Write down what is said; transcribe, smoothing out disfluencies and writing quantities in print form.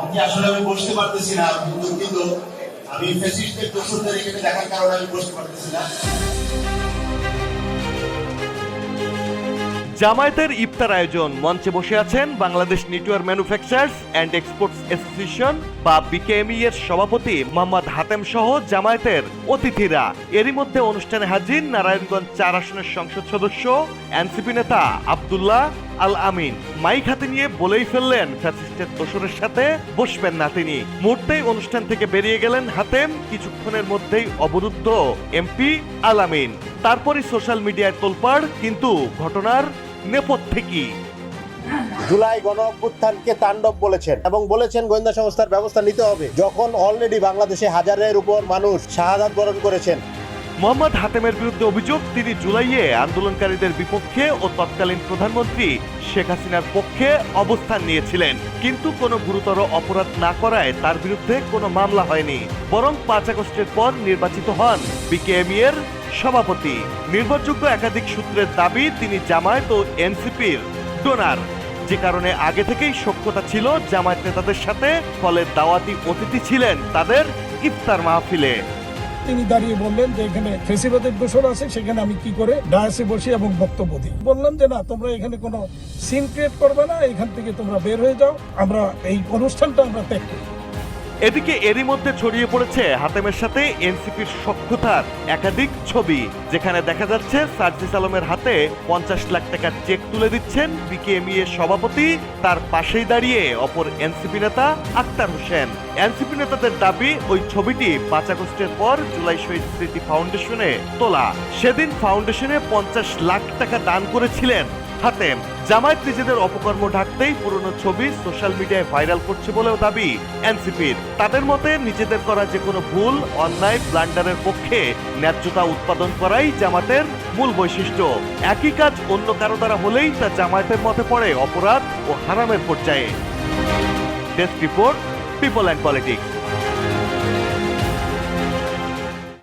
আসলে আমি বসতে পারতেছি না, দুঃখিত। আমি ফ্যাসিস্টের দোষরদের এখানে দেখার কারণে আমি বসতে পারতেছি না। জামায়াতের ইফতার আয়োজন মঞ্চে বসে আছেন Bangladesh network manufacturers and exports association বা বিকেএমই এর সভাপতি মোহাম্মদ হাতেম সহ জামায়াতের অতিথিরা। এরই মধ্যে অনুষ্ঠানে হাজির নারায়ণগঞ্জ ৪ আসনের সংসদ সদস্য এনসিপি নেতা আব্দুল্লাহ আল আমিন। মাইক হাতে নিয়ে বলেই ফেললেন ফ্যাসিস্টের দোসরের সাথে বসবেন না তিনি। মুহূর্তেই অনুষ্ঠান থেকে বেরিয়ে গেলেন হাতেম। কিছুক্ষণের মধ্যেই অবরুদ্ধ এমপি আল আমিন। তারপরই সোশ্যাল মিডিয়ায় তোলপাড়, কিন্তু ঘটনার নেপথ্যে কি? জুলাই গণ অভ্যুত্থানকে তাণ্ডব বলেছেন এবং বলেছেন গোয়েন্দা সংস্থার ব্যবস্থা নিতে হবে, যখন অলরেডি বাংলাদেশে হাজারের উপর মানুষ শাহাদাত বরণ করেছেন। মোহাম্মদ হাতেমের বিরুদ্ধে অভিযোগ, তিনি জুলাইয়ে আন্দোলনকারীদের বিপক্ষে ও তৎকালীন প্রধানমন্ত্রী শেখ হাসিনার পক্ষে অবস্থান নিয়েছিলেন, কিন্তু কোনো গুরুতর অপরাধ না করায় তার বিরুদ্ধে কোনো মামলা হয়নি। বরং ৫ আগস্টের পর নির্বাচিত হন বিকেএমই এর সভাপতি। নির্ভরযোগ্য একাধিক সূত্রের দাবি, তিনি জামায়াত ও এনসিপির ডোনার, যে কারণে আগে থেকেই সখ্যতা ছিল জামায়াত নেতাদের সাথে। ফলে দাওয়াতি অতিথি ছিলেন তাদের ইফতার মাহফিলে। তিনি দাঁড়িয়ে বললেন যে এখানে ফেসিবাদের দোষর আছে, সেখানে আমি কি করে ডায়াসে বসি এবং বক্তব্য দিই। বললাম যে না, তোমরা এখানে কোনো সিন ক্রিয়েট করবে না, এখান থেকে তোমরা বের হয়ে যাও, আমরা এই অনুষ্ঠানটা আমরা ত্যাগ করি। এদিকে এরই মধ্যে ছড়িয়ে পড়েছে হাতেমের সাথে এনসিপির সখ্যতার একাধিক ছবি, যেখানে দেখা যাচ্ছে সার্জিস আলমের হাতে ৫০ লাখ টাকার চেক তুলে দিচ্ছেন বিকেএমই এর সভাপতি। তার পাশেই দাঁড়িয়ে অপর এনসিপি নেতা আক্তার হোসেন। এনসিপি নেতাদের দাবি, ওই ছবিটি ৫ আগস্টের পর জুলাই শহীদ স্মৃতি ফাউন্ডেশনে তোলা। সেদিন ফাউন্ডেশনে ৫০ লাখ টাকা দান করেছিলেন হাতেম। জামায়াত নিজেদের অপকর্ম ঢাকতেই পুরনো ছবি সোশ্যাল মিডিয়ায় ভাইরাল করছে বলেও দাবি এনসিপির। তাদের মতে নিজেদের করা যে কোনো ভুল, অন্যায়, ব্লান্ডারের পক্ষে ন্যায্যতা উৎপাদন করাই জামায়াতের মূল বৈশিষ্ট্য। একই কাজ অন্য কারো দ্বারা হলেই তা জামায়াতের মতে পড়ে অপরাধ ও হারামের পর্যায়ে। Desk report, people and politics.